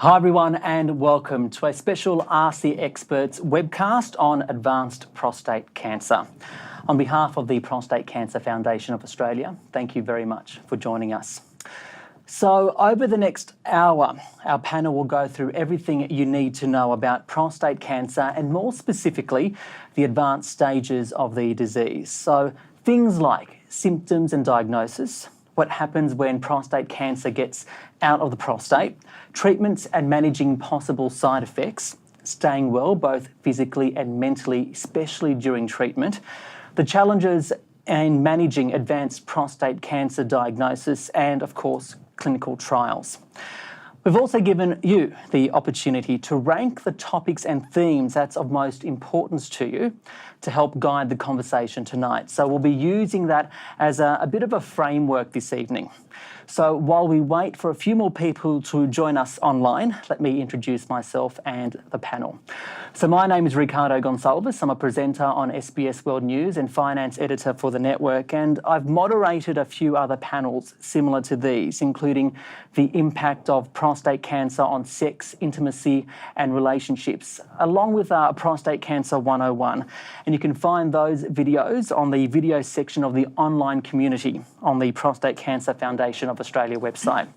Hi everyone and welcome to a special Ask the Experts webcast on advanced prostate cancer. On behalf of the Prostate Cancer Foundation of Australia, thank you very much for joining us. So over the next hour, our panel will go through everything you need to know about prostate cancer and more specifically, the advanced stages of the disease. So things like symptoms and diagnosis, what happens when prostate cancer gets out of the prostate, treatments and managing possible side effects, staying well both physically and mentally, especially during treatment, the challenges in managing advanced prostate cancer diagnosis, and of course, clinical trials. We've also given you the opportunity to rank the topics and themes that's of most importance to you to help guide the conversation tonight. So we'll be using that as a bit of a framework this evening. So while we wait for a few more people to join us online, let me introduce myself and the panel. So my name is Ricardo Goncalves. I'm a presenter on SBS World News and finance editor for the network, and I've moderated a few other panels similar to these, including the impact of prostate cancer on sex, intimacy and relationships, along with Prostate Cancer 101. And you can find those videos on the video section of the online community on the Prostate Cancer Foundation of Australia website.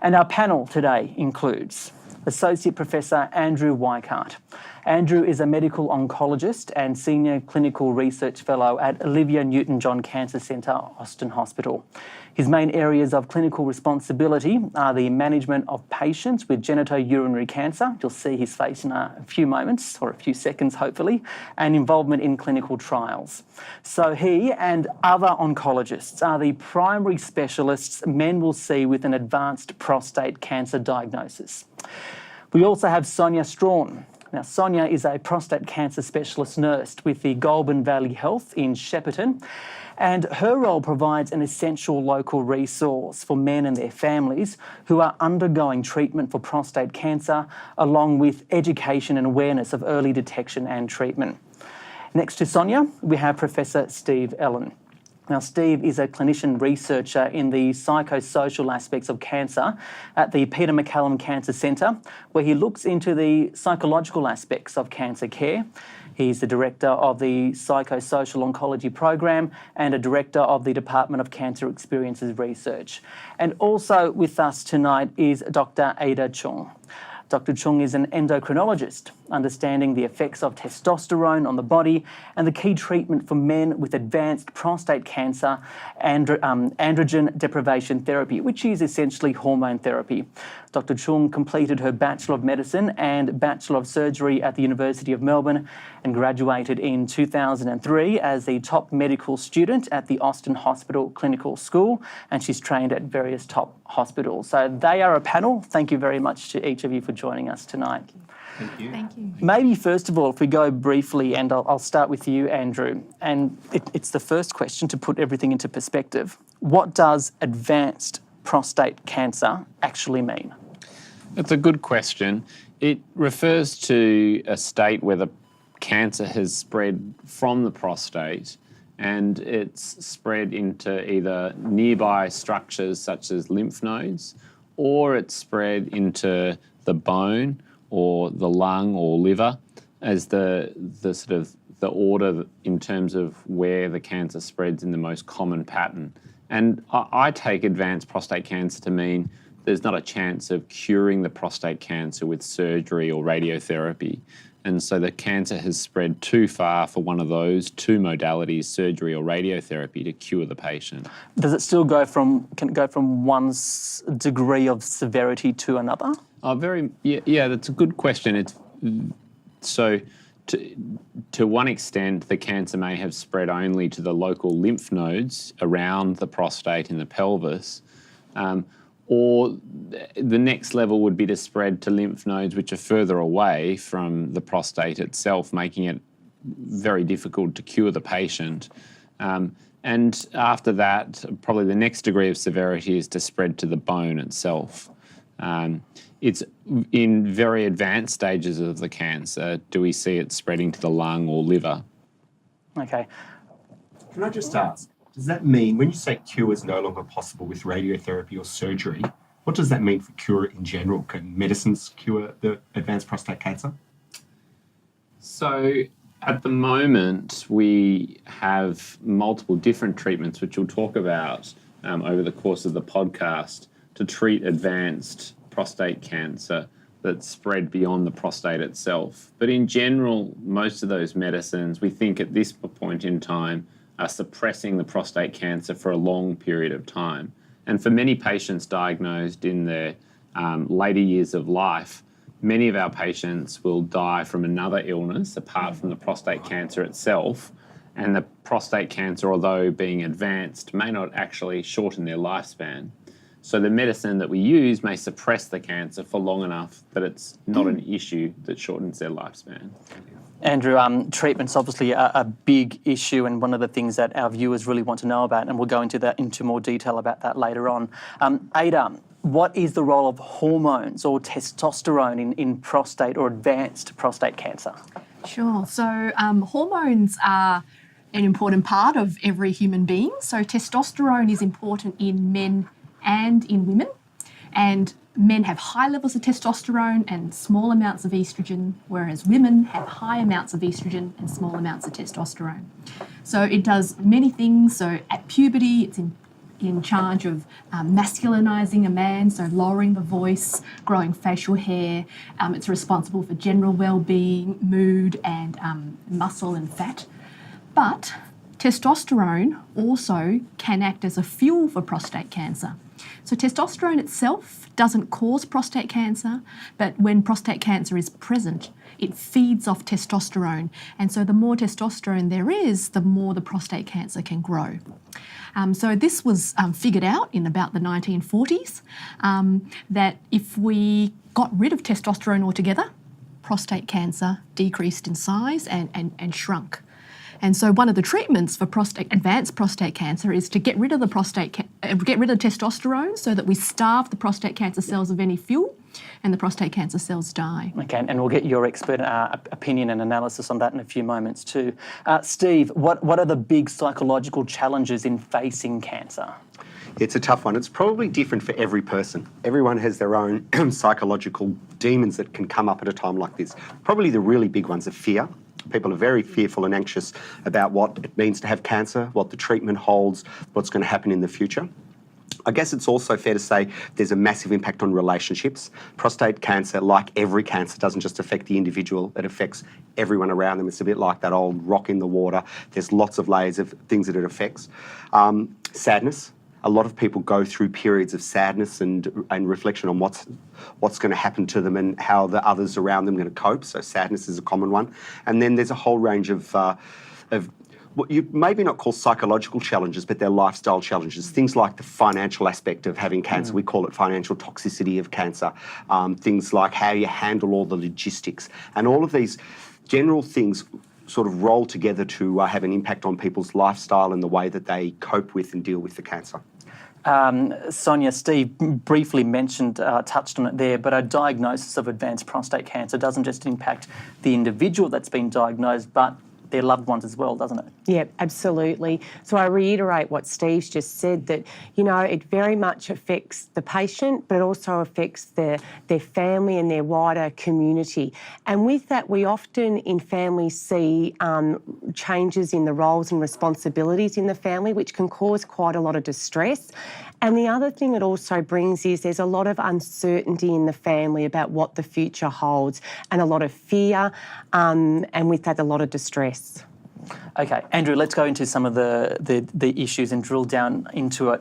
And our panel today includes Associate Professor Andrew Weickhardt. Andrew is a medical oncologist and Senior Clinical Research Fellow at Olivia Newton-John Cancer Centre, Austin Hospital. His main areas of clinical responsibility are the management of patients with genitourinary cancer, you'll see his face in a few moments, or a few seconds hopefully, and involvement in clinical trials. So he and other oncologists are the primary specialists men will see with an advanced prostate cancer diagnosis. We also have Sonia Strachan. Now, Sonia is a prostate cancer specialist nurse with the Goulburn Valley Health in Shepparton, and her role provides an essential local resource for men and their families who are undergoing treatment for prostate cancer, along with education and awareness of early detection and treatment. Next to Sonia, we have Professor Steve Ellen. Now, Steve is a clinician researcher in the psychosocial aspects of cancer at the Peter MacCallum Cancer Centre, where he looks into the psychological aspects of cancer care. He's the director of the Psychosocial Oncology Program and a director of the Department of Cancer Experiences Research. And also with us tonight is Dr Ada Cheung. Dr Cheung is an endocrinologist, understanding the effects of testosterone on the body and the key treatment for men with advanced prostate cancer and androgen deprivation therapy, which is essentially hormone therapy. Dr Cheung completed her Bachelor of Medicine and Bachelor of Surgery at the University of Melbourne and graduated in 2003 as the top medical student at the Austin Hospital Clinical School, and she's trained at various top hospitals. So they are a panel. Thank you very much to each of you for joining us tonight. Thank you. Thank you. Maybe first of all, if we go briefly, and I'll start with you, Andrew, and it's the first question to put everything into perspective. What does advanced prostate cancer actually mean? That's a good question. It refers to a state where the cancer has spread from the prostate and it's spread into either nearby structures such as lymph nodes, or it's spread into the bone or the lung or liver as the sort of the order in terms of where the cancer spreads in the most common pattern. And I take advanced prostate cancer to mean there's not a chance of curing the prostate cancer with surgery or radiotherapy. And so the cancer has spread too far for one of those two modalities, surgery or radiotherapy, to cure the patient. Does it still can it go from one degree of severity to another? Yeah, that's a good question. So to one extent, the cancer may have spread only to the local lymph nodes around the prostate in the pelvis, or the next level would be to spread to lymph nodes which are further away from the prostate itself, making it very difficult to cure the patient. And after that, probably the next degree of severity is to spread to the bone itself. It's in very advanced stages of the cancer, do we see it spreading to the lung or liver? Okay. Can I just ask, does that mean when you say cure is no longer possible with radiotherapy or surgery, What does that mean for cure in general? Can medicines cure the advanced prostate cancer? So at the moment, we have multiple different treatments, which we'll talk about over the course of the podcast, to treat advanced prostate cancer that's spread beyond the prostate itself. But in general, most of those medicines, we think at this point in time, are suppressing the prostate cancer for a long period of time. And for many patients diagnosed in their later years of life, many of our patients will die from another illness apart from the prostate cancer itself. And the prostate cancer, although being advanced, may not actually shorten their lifespan. So the medicine that we use may suppress the cancer for long enough that it's not an issue that shortens their lifespan. Andrew, treatment's obviously a big issue and one of the things that our viewers really want to know about, and we'll go into more detail about that later on. Ada, what is the role of hormones or testosterone in prostate or advanced prostate cancer? Sure. So hormones are an important part of every human being. So testosterone is important in men and in women. And men have high levels of testosterone and small amounts of estrogen, whereas women have high amounts of estrogen and small amounts of testosterone. So it does many things. So at puberty, it's in charge of masculinizing a man, so lowering the voice, growing facial hair. It's responsible for general well-being, mood, and muscle and fat. But testosterone also can act as a fuel for prostate cancer. So testosterone itself doesn't cause prostate cancer, but when prostate cancer is present, it feeds off testosterone. And so the more testosterone there is, the more the prostate cancer can grow. So this was figured out in about the 1940s, that if we got rid of testosterone altogether, prostate cancer decreased in size and shrunk. And so one of the treatments for advanced prostate cancer is to get rid of the testosterone so that we starve the prostate cancer cells of any fuel and the prostate cancer cells die. Okay, and we'll get your expert opinion and analysis on that in a few moments too. Steve, what are the big psychological challenges in facing cancer? It's a tough one. It's probably different for every person. Everyone has their own psychological demons that can come up at a time like this. Probably the really big ones are fear. People are very fearful and anxious about what it means to have cancer, what the treatment holds, what's going to happen in the future. I guess it's also fair to say there's a massive impact on relationships. Prostate cancer, like every cancer, doesn't just affect the individual, it affects everyone around them. It's a bit like that old rock in the water. There's lots of layers of things that it affects. Sadness. A lot of people go through periods of sadness and reflection on what's going to happen to them and how the others around them are going to cope. So sadness is a common one. And then there's a whole range of what you maybe not call psychological challenges, but they're lifestyle challenges. Things like the financial aspect of having cancer. We call it financial toxicity of cancer. Things like how you handle all the logistics. And all of these general things sort of roll together to have an impact on people's lifestyle and the way that they cope with and deal with the cancer. Sonia, Steve briefly mentioned, touched on it there, but a diagnosis of advanced prostate cancer doesn't just impact the individual that's been diagnosed, but their loved ones as well, doesn't it? Yeah, absolutely. So I reiterate what Steve's just said, that, you know, it very much affects the patient, but it also affects their family and their wider community. And with that, we often in families see changes in the roles and responsibilities in the family, which can cause quite a lot of distress. And the other thing it also brings is there's a lot of uncertainty in the family about what the future holds, and a lot of fear, and with that, a lot of distress. Okay, Andrew, let's go into some of the issues and drill down into it.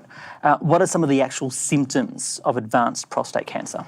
What are some of the actual symptoms of advanced prostate cancer?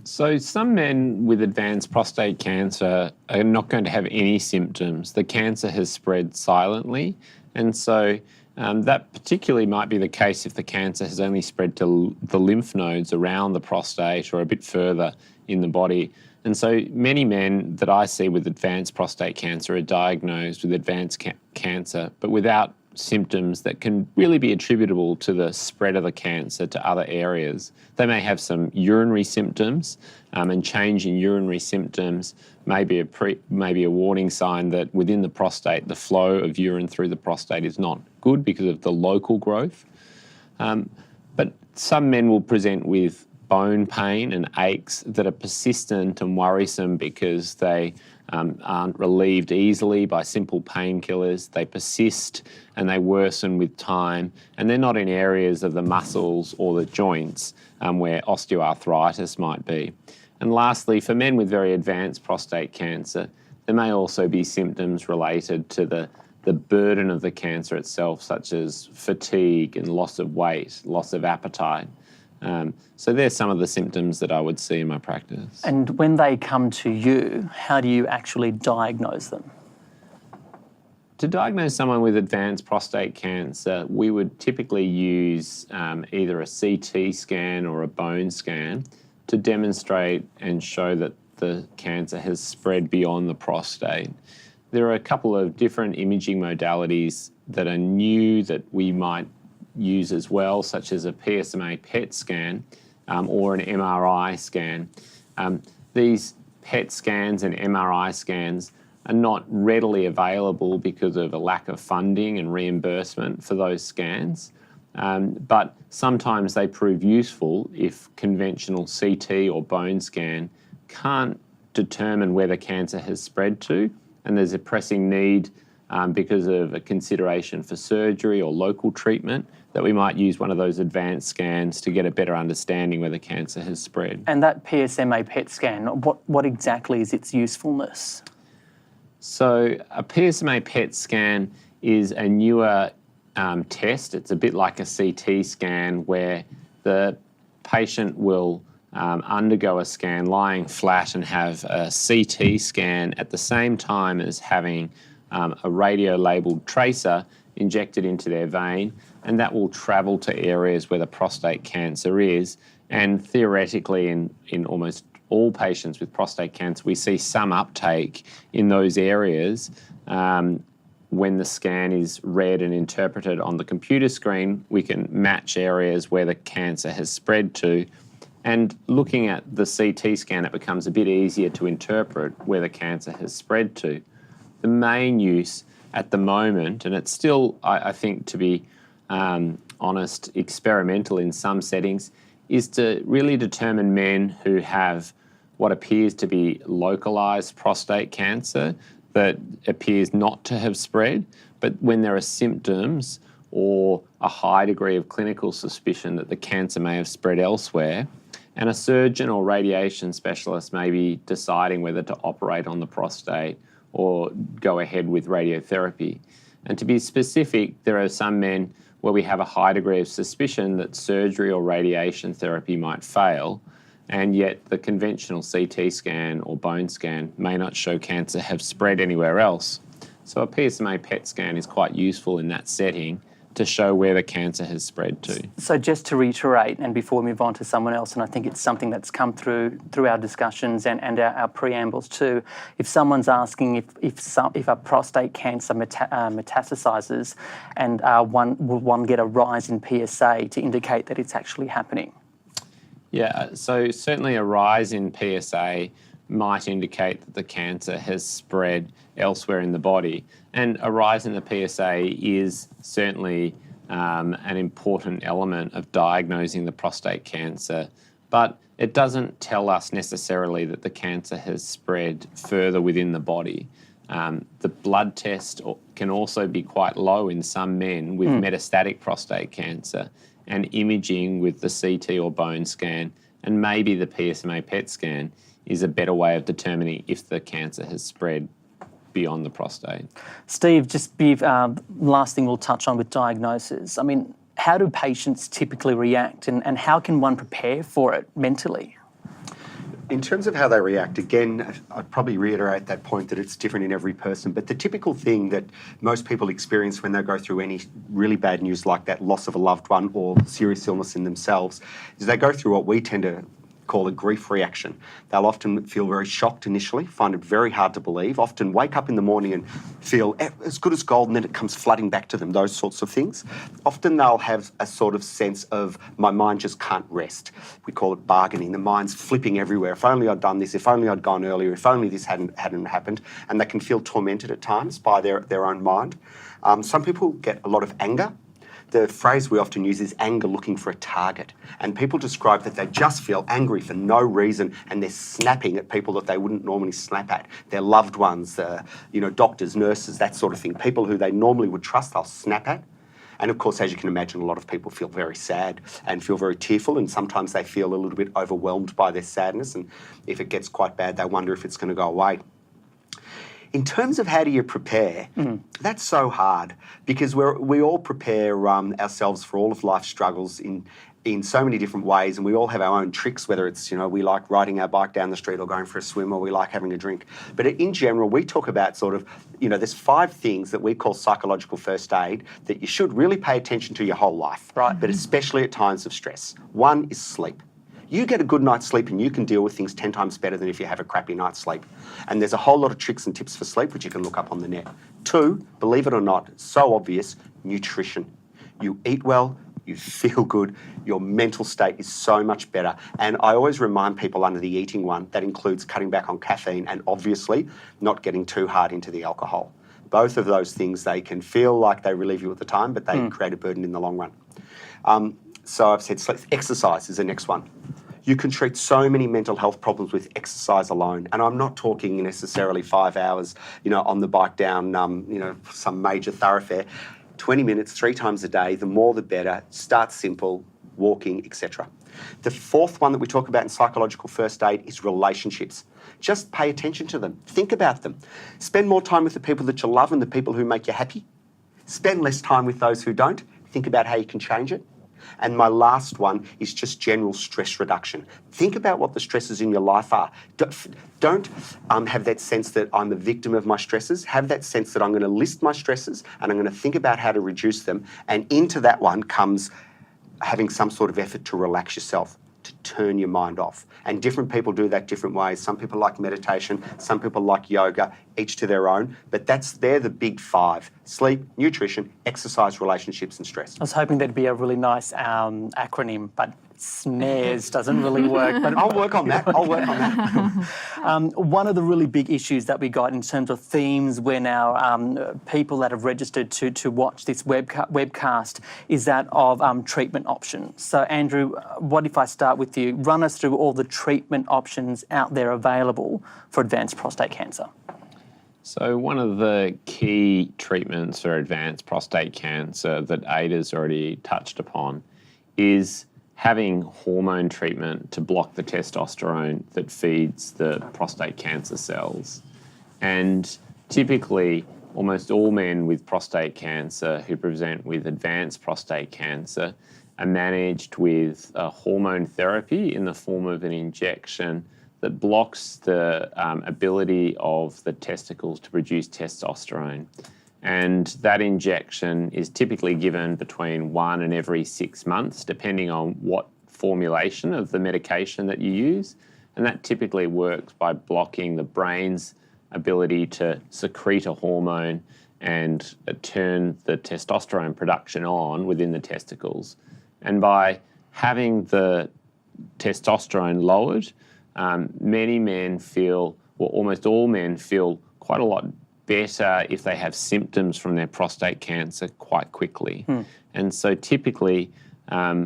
So some men with advanced prostate cancer are not going to have any symptoms. The cancer has spread silently, and so that particularly might be the case if the cancer has only spread to the lymph nodes around the prostate or a bit further in the body. And so many men that I see with advanced prostate cancer are diagnosed with advanced cancer, but without symptoms that can really be attributable to the spread of the cancer to other areas. They may have some urinary symptoms, and change in urinary symptoms may be a warning sign that within the prostate, the flow of urine through the prostate is not good because of the local growth. But some men will present with bone pain and aches that are persistent and worrisome because they aren't relieved easily by simple painkillers. They persist and they worsen with time, and they're not in areas of the muscles or the joints where osteoarthritis might be. And lastly, for men with very advanced prostate cancer, there may also be symptoms related to the burden of the cancer itself, such as fatigue and loss of weight, loss of appetite. So there's some of the symptoms that I would see in my practice. And when they come to you, how do you actually diagnose them? To diagnose someone with advanced prostate cancer, we would typically use either a CT scan or a bone scan to demonstrate and show that the cancer has spread beyond the prostate. There are a couple of different imaging modalities that are new that we might use as well, such as a PSMA PET scan or an MRI scan. These PET scans and MRI scans are not readily available because of a lack of funding and reimbursement for those scans, but sometimes they prove useful if conventional CT or bone scan can't determine where the cancer has spread to, and there's a pressing need because of a consideration for surgery or local treatment, that we might use one of those advanced scans to get a better understanding where the cancer has spread. And that PSMA PET scan, what exactly is its usefulness? So a PSMA PET scan is a newer test. It's a bit like a CT scan where the patient will undergo a scan lying flat and have a CT scan at the same time as having a radio-labelled tracer injected into their vein, and that will travel to areas where the prostate cancer is. And theoretically, in almost all patients with prostate cancer, we see some uptake in those areas. When the scan is read and interpreted on the computer screen, we can match areas where the cancer has spread to. And looking at the CT scan, it becomes a bit easier to interpret where the cancer has spread to. The main use at the moment, and it's still, I think, to be honest, experimental in some settings, is to really determine men who have what appears to be localised prostate cancer that appears not to have spread, but when there are symptoms or a high degree of clinical suspicion that the cancer may have spread elsewhere, and a surgeon or radiation specialist may be deciding whether to operate on the prostate or go ahead with radiotherapy. And to be specific, there are some men where we have a high degree of suspicion that surgery or radiation therapy might fail, and yet the conventional CT scan or bone scan may not show cancer have spread anywhere else. So a PSMA PET scan is quite useful in that setting to show where the cancer has spread to. So just to reiterate, and before we move on to someone else, and I think it's something that's come through our discussions and our preambles too, if someone's asking if a prostate cancer metastasizes and will one get a rise in PSA to indicate that it's actually happening? Yeah, so certainly a rise in PSA might indicate that the cancer has spread elsewhere in the body. And a rise in the PSA is certainly an important element of diagnosing the prostate cancer, but it doesn't tell us necessarily that the cancer has spread further within the body. The blood test can also be quite low in some men with metastatic prostate cancer, and imaging with the CT or bone scan and maybe the PSMA PET scan is a better way of determining if the cancer has spread beyond the prostate. Steve, just last thing we'll touch on with diagnosis. I mean, how do patients typically react and how can one prepare for it mentally? In terms of how they react, again, I'd probably reiterate that point that it's different in every person, but the typical thing that most people experience when they go through any really bad news like that, loss of a loved one or serious illness in themselves, is they go through what we tend to call a grief reaction. They'll often feel very shocked initially, find it very hard to believe, often wake up in the morning and feel as good as gold and then it comes flooding back to them, those sorts of things. Often they'll have a sort of sense of, my mind just can't rest. We call it bargaining. The mind's flipping everywhere. If only I'd done this, if only I'd gone earlier, if only this hadn't happened. And they can feel tormented at times by their own mind. Some people get a lot of anger. The phrase we often use is anger looking for a target. And people describe that they just feel angry for no reason and they're snapping at people that they wouldn't normally snap at. Their loved ones, doctors, nurses, that sort of thing. People who they normally would trust, they'll snap at. And of course, as you can imagine, a lot of people feel very sad and feel very tearful, and sometimes they feel a little bit overwhelmed by their sadness. And if it gets quite bad, they wonder if it's going to go away. In terms of how do you prepare, that's so hard because we all prepare ourselves for all of life's struggles in so many different ways, and we all have our own tricks, whether it's, we like riding our bike down the street or going for a swim, or we like having a drink. But in general, we talk about sort of, there's 5 things that we call psychological first aid that you should really pay attention to your whole life, right? But especially at times of stress. 1 is sleep. You get a good night's sleep and you can deal with things 10 times better than if you have a crappy night's sleep. And there's a whole lot of tricks and tips for sleep which you can look up on the net. 2, believe it or not, so obvious, nutrition. You eat well, you feel good, your mental state is so much better. And I always remind people under the eating one, that includes cutting back on caffeine and obviously not getting too hard into the alcohol. Both of those things, they can feel like they relieve you at the time, but they create a burden in the long run. So I've said exercise is the next one. You can treat so many mental health problems with exercise alone. And I'm not talking necessarily 5 hours, on the bike down, some major thoroughfare. 20 minutes, 3 times a day, the more the better. Start simple, walking, etc. The 4th one that we talk about in psychological first aid is relationships. Just pay attention to them. Think about them. Spend more time with the people that you love and the people who make you happy. Spend less time with those who don't. Think about how you can change it. And my last one is just general stress reduction. Think about what the stresses in your life are. Don't have that sense that I'm a victim of my stresses. Have that sense that I'm going to list my stresses and I'm going to think about how to reduce them. And into that one comes having some sort of effort to relax yourself, to turn your mind off. And different people do that different ways. Some people like meditation, some people like yoga, each to their own. But they're the big 5: sleep, nutrition, exercise, relationships, and stress. I was hoping there'd be a really nice acronym, but SNARES doesn't really work. But I'll work on that. One of the really big issues that we got in terms of themes when our people that have registered to watch this webcast is that of treatment options. So Andrew, what if I start with you? Run us through all the treatment options out there available for advanced prostate cancer. So one of the key treatments for advanced prostate cancer that Ada's already touched upon is having hormone treatment to block the testosterone that feeds the prostate cancer cells. And typically, almost all men with prostate cancer who present with advanced prostate cancer are managed with a hormone therapy in the form of an injection that blocks the ability of the testicles to produce testosterone. And that injection is typically given between 1 and every 6 months, depending on what formulation of the medication that you use. And that typically works by blocking the brain's ability to secrete a hormone and turn the testosterone production on within the testicles. And by having the testosterone lowered, many men feel, or almost all men feel, quite a lot better if they have symptoms from their prostate cancer quite quickly. And so typically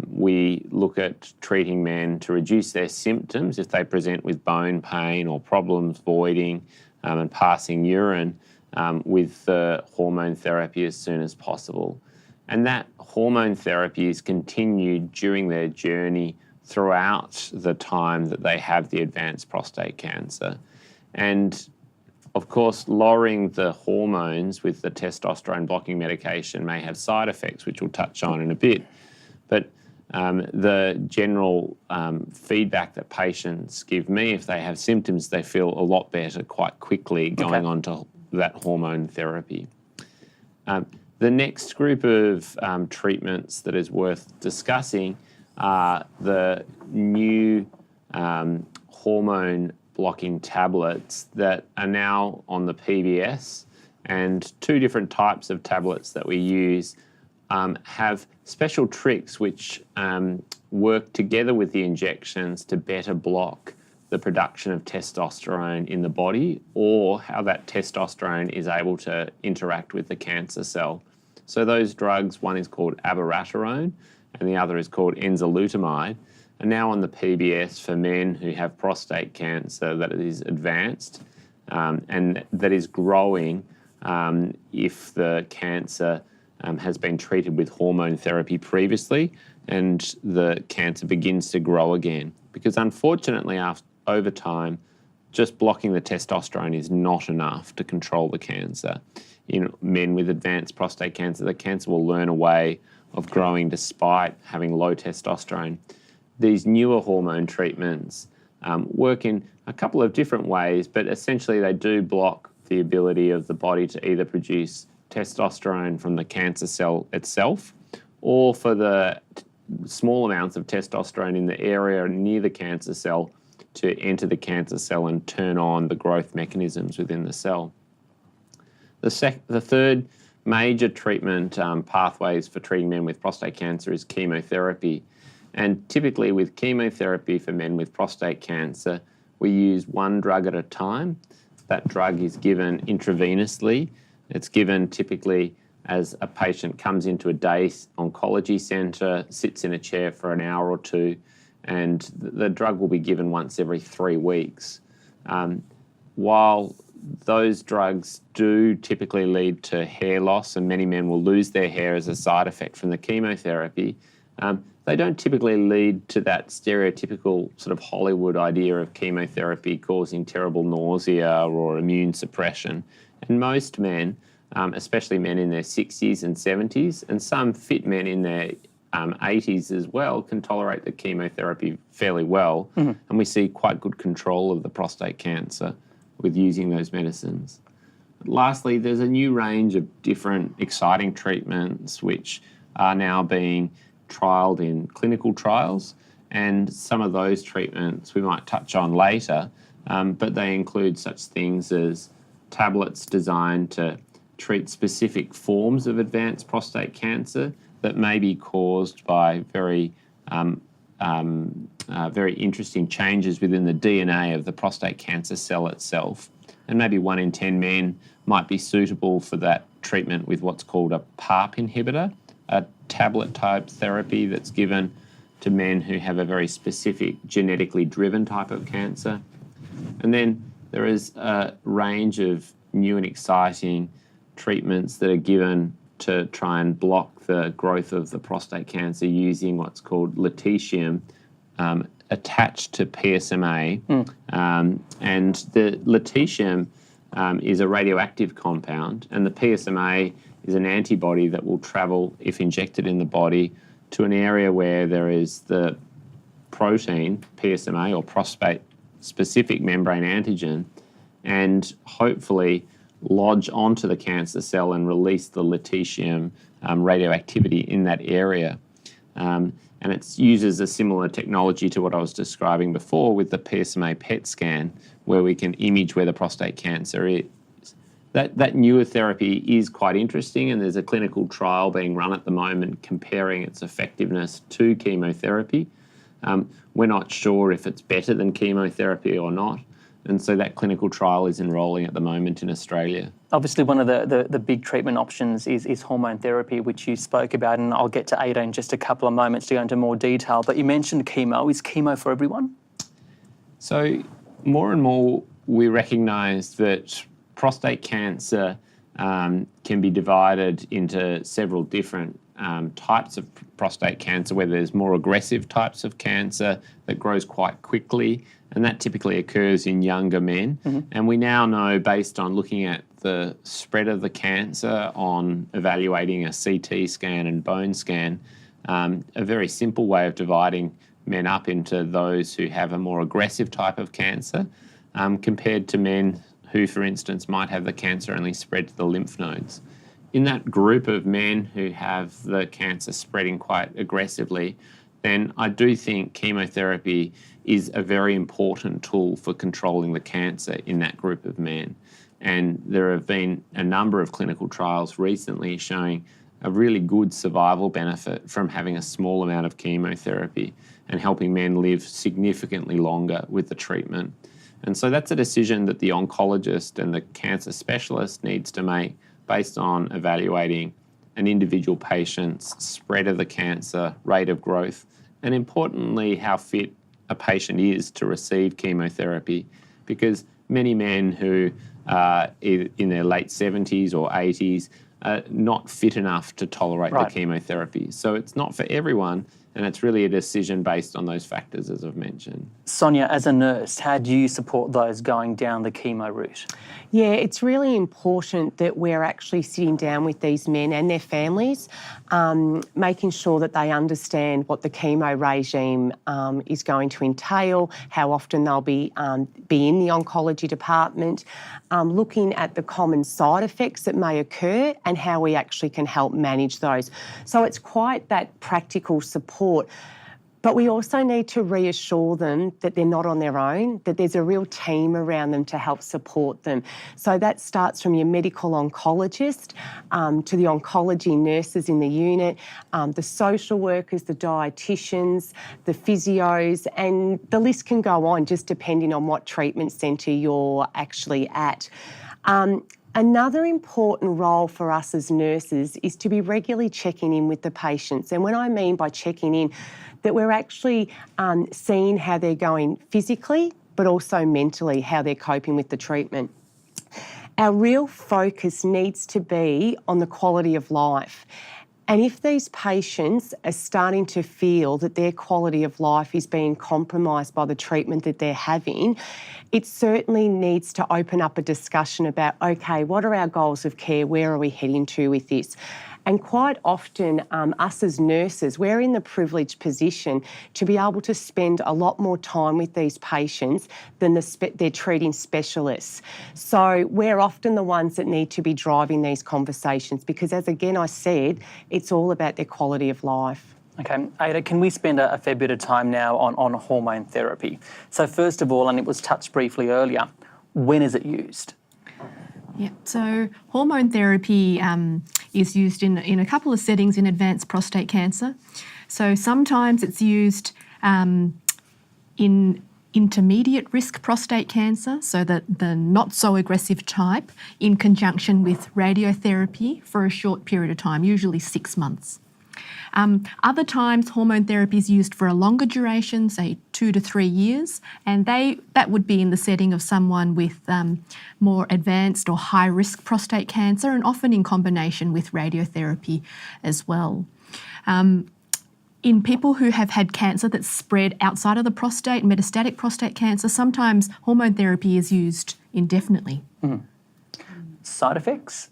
we look at treating men to reduce their symptoms if they present with bone pain or problems voiding and passing urine with the hormone therapy as soon as possible. And that hormone therapy is continued during their journey throughout the time that they have the advanced prostate cancer. And of course, lowering the hormones with the testosterone blocking medication may have side effects, which we'll touch on in a bit. But the general feedback that patients give me, if they have symptoms, they feel a lot better quite quickly going on to that hormone therapy. The next group of treatments that is worth discussing are the new hormone blocking tablets that are now on the PBS, and 2 different types of tablets that we use have special tricks which work together with the injections to better block the production of testosterone in the body, or how that testosterone is able to interact with the cancer cell. So those drugs, one is called abiraterone and the other is called enzalutamide, are now on the PBS for men who have prostate cancer that is advanced and that is growing if the cancer has been treated with hormone therapy previously and the cancer begins to grow again. Because unfortunately, over time, just blocking the testosterone is not enough to control the cancer. In men with advanced prostate cancer, the cancer will learn a way of growing despite having low testosterone. These newer hormone treatments work in a couple of different ways, but essentially they do block the ability of the body to either produce testosterone from the cancer cell itself or for the small amounts of testosterone in the area near the cancer cell to enter the cancer cell and turn on the growth mechanisms within the cell. The third major treatment pathways for treating men with prostate cancer is chemotherapy. And typically with chemotherapy for men with prostate cancer, we use one drug at a time. That drug is given intravenously. It's given typically as a patient comes into a day oncology centre, sits in a chair for an hour or two, and the drug will be given once every 3 weeks. While those drugs do typically lead to hair loss, and many men will lose their hair as a side effect from the chemotherapy, they don't typically lead to that stereotypical sort of Hollywood idea of chemotherapy causing terrible nausea or immune suppression. And most men, especially men in their 60s and 70s, and some fit men in their 80s as well, can tolerate the chemotherapy fairly well. And we see quite good control of the prostate cancer with using those medicines. Lastly, there's a new range of different exciting treatments which are now being trialled in clinical trials, and some of those treatments we might touch on later, but they include such things as tablets designed to treat specific forms of advanced prostate cancer that may be caused by very interesting changes within the DNA of the prostate cancer cell itself. And maybe 1 in 10 men might be suitable for that treatment with what's called a PARP inhibitor, a tablet-type therapy that's given to men who have a very specific genetically driven type of cancer. And then there is a range of new and exciting treatments that are given to try and block the growth of the prostate cancer using what's called lutetium attached to PSMA. And the lutetium is a radioactive compound, and the PSMA is an antibody that will travel, if injected in the body, to an area where there is the protein, PSMA, or prostate-specific membrane antigen, and hopefully lodge onto the cancer cell and release the lutetium radioactivity in that area. And it uses a similar technology to what I was describing before with the PSMA PET scan, where we can image where the prostate cancer is. That newer therapy is quite interesting, and there's a clinical trial being run at the moment comparing its effectiveness to chemotherapy. We're not sure if it's better than chemotherapy or not, and so that clinical trial is enrolling at the moment in Australia. Obviously, one of the big treatment options is hormone therapy, which you spoke about, and I'll get to Ada in just a couple of moments to go into more detail. But you mentioned chemo. Is chemo for everyone? So more and more we recognise that prostate cancer can be divided into several different types of prostate cancer, where there's more aggressive types of cancer that grows quite quickly, and that typically occurs in younger men. And we now know, based on looking at the spread of the cancer on evaluating a CT scan and bone scan, a very simple way of dividing men up into those who have a more aggressive type of cancer compared to men who, for instance, might have the cancer only spread to the lymph nodes. In that group of men who have the cancer spreading quite aggressively, then I do think chemotherapy is a very important tool for controlling the cancer in that group of men. And there have been a number of clinical trials recently showing a really good survival benefit from having a small amount of chemotherapy and helping men live significantly longer with the treatment. And so that's a decision that the oncologist and the cancer specialist needs to make based on evaluating an individual patient's spread of the cancer, rate of growth, and importantly, how fit a patient is to receive chemotherapy. Because many men who are in their late 70s or 80s are not fit enough to tolerate the chemotherapy. So it's not for everyone, and it's really a decision based on those factors, as I've mentioned. Sonia, as a nurse, how do you support those going down the chemo route? Yeah, it's really important that we're actually sitting down with these men and their families, making sure that they understand what the chemo regime is going to entail, how often they'll be in the oncology department, looking at the common side effects that may occur and how we actually can help manage those. So it's quite that practical support. But we also need to reassure them that they're not on their own, that there's a real team around them to help support them. So that starts from your medical oncologist to the oncology nurses in the unit, the social workers, the dietitians, the physios, and the list can go on just depending on what treatment centre you're actually at. Another important role for us as nurses is to be regularly checking in with the patients. And when I mean by checking in, that we're actually seeing how they're going physically, but also mentally, how they're coping with the treatment. Our real focus needs to be on the quality of life. And if these patients are starting to feel that their quality of life is being compromised by the treatment that they're having, it certainly needs to open up a discussion about, okay, what are our goals of care? Where are we heading to with this? And quite often, us as nurses, we're in the privileged position to be able to spend a lot more time with these patients than their treating specialists. So we're often the ones that need to be driving these conversations because, as again I said, it's all about their quality of life. Okay, Ada, can we spend a fair bit of time now on hormone therapy? So first of all, and it was touched briefly earlier, when is it used? Yeah, so hormone therapy is used in a couple of settings in advanced prostate cancer. So sometimes it's used in intermediate risk prostate cancer, so that the not so aggressive type, in conjunction with radiotherapy for a short period of time, usually 6 months. Other times, hormone therapy is used for a longer duration, say 2 to 3 years, and that would be in the setting of someone with more advanced or high-risk prostate cancer, and often in combination with radiotherapy as well. In people who have had cancer that's spread outside of the prostate, metastatic prostate cancer, sometimes hormone therapy is used indefinitely. Side effects?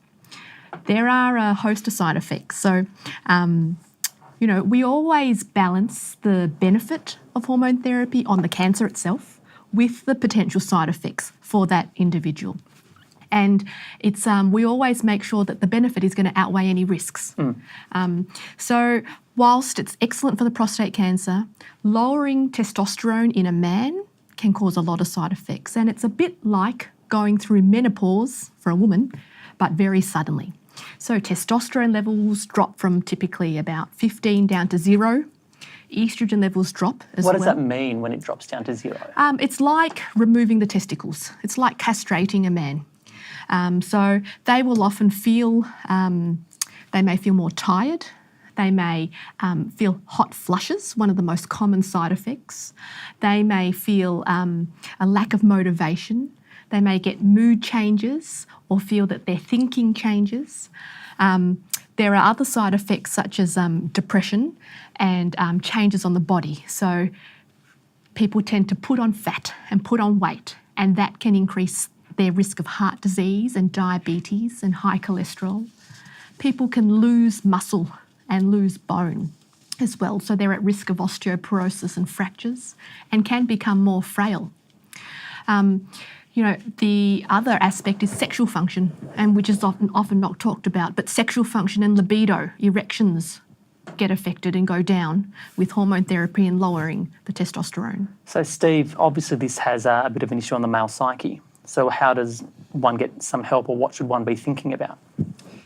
There are a host of side effects. So, we always balance the benefit of hormone therapy on the cancer itself with the potential side effects for that individual. And it's we always make sure that the benefit is going to outweigh any risks. So whilst it's excellent for the prostate cancer, lowering testosterone in a man can cause a lot of side effects. And it's a bit like going through menopause for a woman, but very suddenly. So testosterone levels drop from typically about 15 down to 0. Estrogen levels drop as well. What does that mean when it drops down to 0? It's like removing the testicles. It's like castrating a man. So they will often feel, they may feel more tired. They may feel hot flushes, one of the most common side effects. They may feel a lack of motivation. They may get mood changes or feel that their thinking changes. There are other side effects such as depression and changes on the body. So people tend to put on fat and put on weight, and that can increase their risk of heart disease and diabetes and high cholesterol. People can lose muscle and lose bone as well, so they're at risk of osteoporosis and fractures and can become more frail. The other aspect is sexual function, and which is often not talked about, but sexual function and libido, erections, get affected and go down with hormone therapy and lowering the testosterone. So Steve, obviously this has a bit of an issue on the male psyche. So how does one get some help, or what should one be thinking about?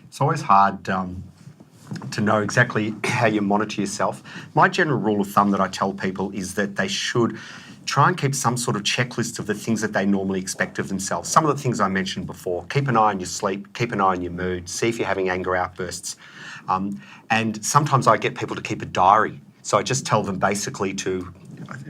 It's always hard to know exactly how you monitor yourself. My general rule of thumb that I tell people is that they should try and keep some sort of checklist of the things that they normally expect of themselves. Some of the things I mentioned before: keep an eye on your sleep, keep an eye on your mood, see if you're having anger outbursts. And sometimes I get people to keep a diary. So I just tell them basically to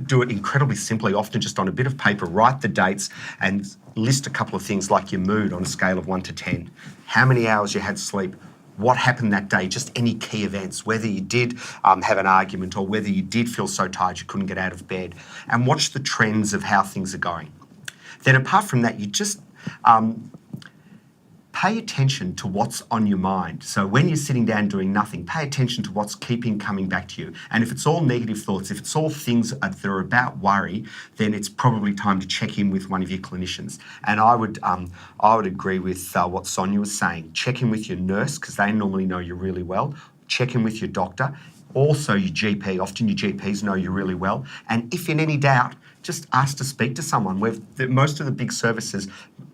do it incredibly simply, often just on a bit of paper, write the dates and list a couple of things like your mood on a scale of 1 to 10, how many hours you had sleep, what happened that day, just any key events, whether you did have an argument or whether you did feel so tired you couldn't get out of bed, and watch the trends of how things are going. Then apart from that, you just pay attention to what's on your mind. So when you're sitting down doing nothing, pay attention to what's coming back to you. And if it's all negative thoughts, if it's all things that are about worry, then it's probably time to check in with one of your clinicians. And I would agree with what Sonia was saying. Check in with your nurse, because they normally know you really well. Check in with your doctor. Also your GP. Often your GPs know you really well. And if in any doubt, just ask to speak to someone. Most of the big services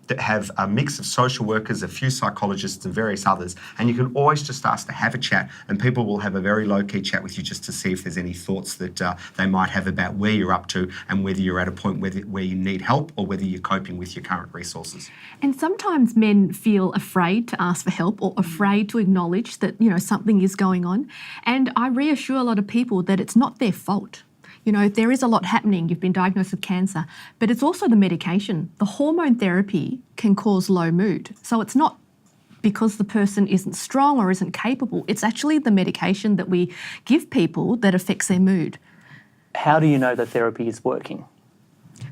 that have a mix of social workers, a few psychologists and various others, and you can always just ask to have a chat, and people will have a very low-key chat with you just to see if there's any thoughts that they might have about where you're up to and whether you're at a point where you need help or whether you're coping with your current resources. And sometimes men feel afraid to ask for help or afraid to acknowledge that, something is going on. And I reassure a lot of people that it's not their fault. There is a lot happening. You've been diagnosed with cancer, but it's also the medication. The hormone therapy can cause low mood. So it's not because the person isn't strong or isn't capable. It's actually the medication that we give people that affects their mood. How do you know the therapy is working?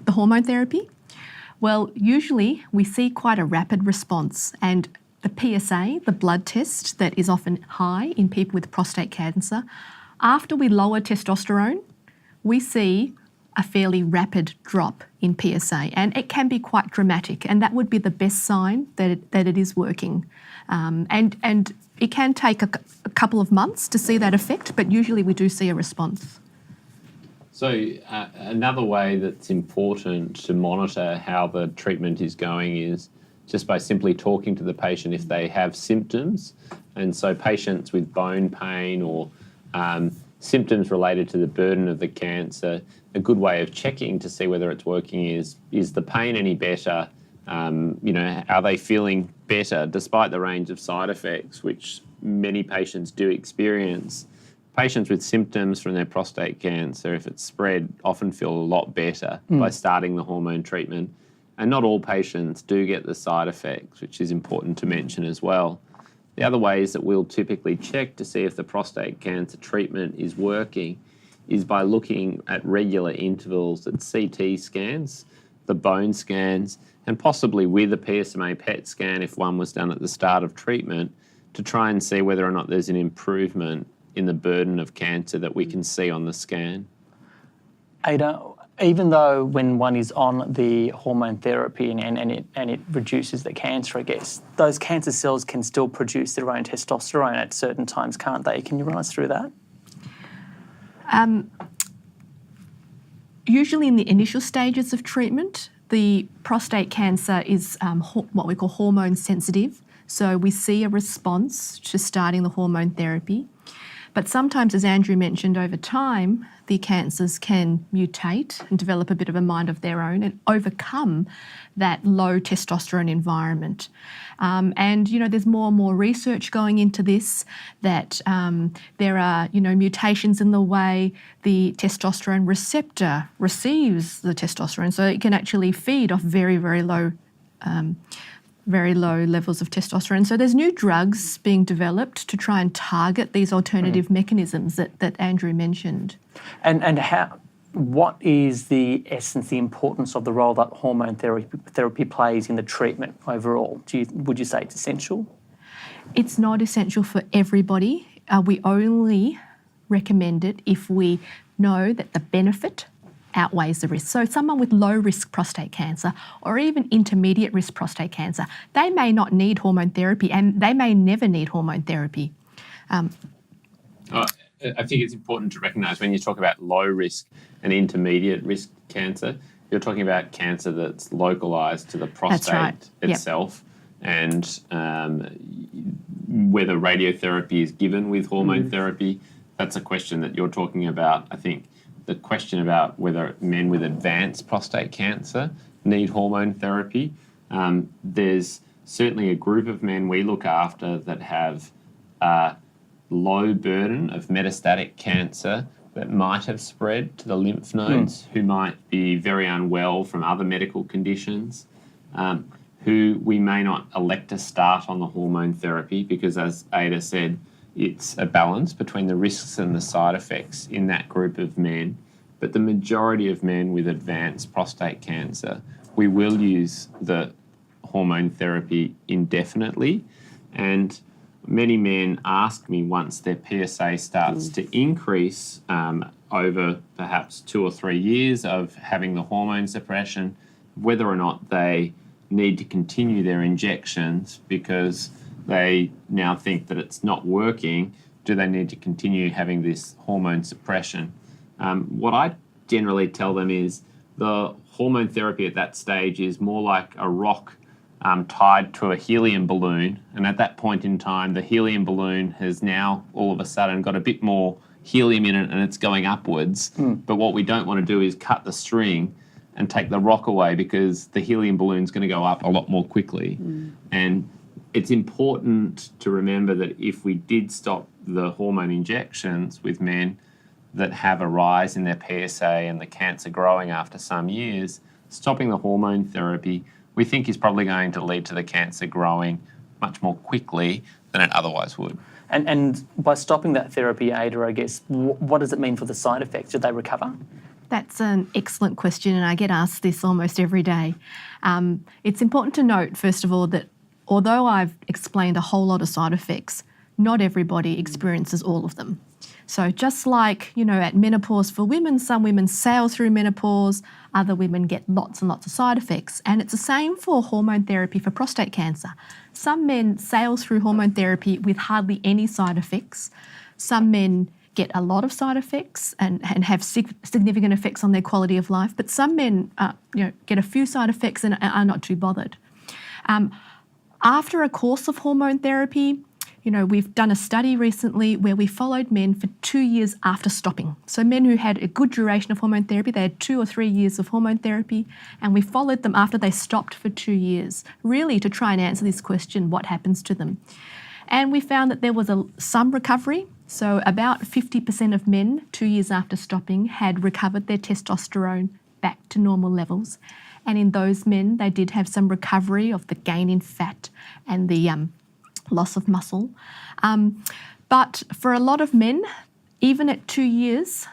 The hormone therapy? Well, usually we see quite a rapid response, and the PSA, the blood test that is often high in people with prostate cancer, after we lower testosterone, we see a fairly rapid drop in PSA, and it can be quite dramatic, and that would be the best sign that it is working. And it can take a couple of months to see that effect, but usually we do see a response. So another way that's important to monitor how the treatment is going is just by simply talking to the patient if they have symptoms. And so patients with bone pain or symptoms related to the burden of the cancer, a good way of checking to see whether it's working is the pain any better? Are they feeling better despite the range of side effects which many patients do experience? Patients with symptoms from their prostate cancer, if it's spread, often feel a lot better by starting the hormone treatment. And not all patients do get the side effects, which is important to mention as well. The other ways that we'll typically check to see if the prostate cancer treatment is working is by looking at regular intervals at CT scans, the bone scans, and possibly with a PSMA PET scan if one was done at the start of treatment, to try and see whether or not there's an improvement in the burden of cancer that we can see on the scan. Ada, even though when one is on the hormone therapy and it reduces the cancer, I guess, those cancer cells can still produce their own testosterone at certain times, can't they? Can you run us through that? Usually in the initial stages of treatment, the prostate cancer is what we call hormone sensitive. So we see a response to starting the hormone therapy. But sometimes, as Andrew mentioned, over time, the cancers can mutate and develop a bit of a mind of their own and overcome that low testosterone environment. There's more and more research going into this, that there are, mutations in the way the testosterone receptor receives the testosterone. So it can actually feed off very, very low levels of testosterone. So there's new drugs being developed to try and target these alternative mechanisms that Andrew mentioned. And what is the essence, the importance of the role that hormone therapy plays in the treatment overall? Would you say it's essential? It's not essential for everybody. We only recommend it if we know that the benefit outweighs the risk. So someone with low risk prostate cancer or even intermediate risk prostate cancer, they may not need hormone therapy and they may never need hormone therapy. I think it's important to recognise when you talk about low risk and intermediate risk cancer, you're talking about cancer that's localised to the prostate itself. Yep. And whether radiotherapy is given with hormone therapy, that's a question that you're talking about. I think the question about whether men with advanced prostate cancer need hormone therapy, there's certainly a group of men we look after that have a low burden of metastatic cancer that might have spread to the lymph nodes, who might be very unwell from other medical conditions, who we may not elect to start on the hormone therapy because, as Ada said, it's a balance between the risks and the side effects in that group of men. But the majority of men with advanced prostate cancer, we will use the hormone therapy indefinitely. And many men ask me once their PSA starts to increase over perhaps 2 or 3 years of having the hormone suppression, whether or not they need to continue their injections because they now think that it's not working. Do they need to continue having this hormone suppression? What I generally tell them is the hormone therapy at that stage is more like a rock tied to a helium balloon, and at that point in time the helium balloon has now all of a sudden got a bit more helium in it and it's going upwards. But what we don't want to do is cut the string and take the rock away because the helium balloon's going to go up a lot more quickly. And it's important to remember that if we did stop the hormone injections with men that have a rise in their PSA and the cancer growing after some years, stopping the hormone therapy we think is probably going to lead to the cancer growing much more quickly than it otherwise would. And by stopping that therapy, Ada, I guess, what does it mean for the side effects? Do they recover? That's an excellent question, and I get asked this almost every day. It's important to note, first of all, that although I've explained a whole lot of side effects, not everybody experiences all of them. So just like, at menopause for women, some women sail through menopause, other women get lots and lots of side effects. And it's the same for hormone therapy for prostate cancer. Some men sail through hormone therapy with hardly any side effects. Some men get a lot of side effects and have significant effects on their quality of life. But some men get a few side effects and are not too bothered. After a course of hormone therapy, we've done a study recently where we followed men for 2 years after stopping. So men who had a good duration of hormone therapy, they had 2 or 3 years of hormone therapy, and we followed them after they stopped for 2 years, really to try and answer this question, what happens to them? And we found that there was some recovery. So about 50% of men 2 years after stopping had recovered their testosterone back to normal levels. And in those men, they did have some recovery of the gain in fat and the loss of muscle. But for a lot of men, even at 2 years,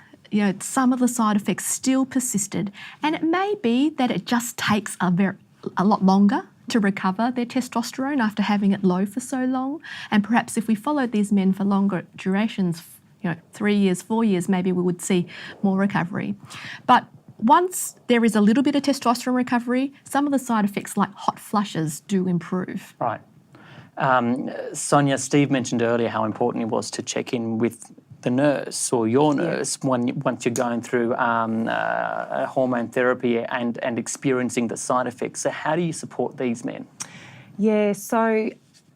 some of the side effects still persisted. And it may be that it just takes a lot longer to recover their testosterone after having it low for so long. And perhaps if we followed these men for longer durations, 3 years, 4 years, maybe we would see more recovery. But once there is a little bit of testosterone recovery, some of the side effects like hot flushes do improve. Right. Sonia, Steve mentioned earlier how important it was to check in with the nurse or your nurse once you're going through hormone therapy and experiencing the side effects. So how do you support these men? Yeah, so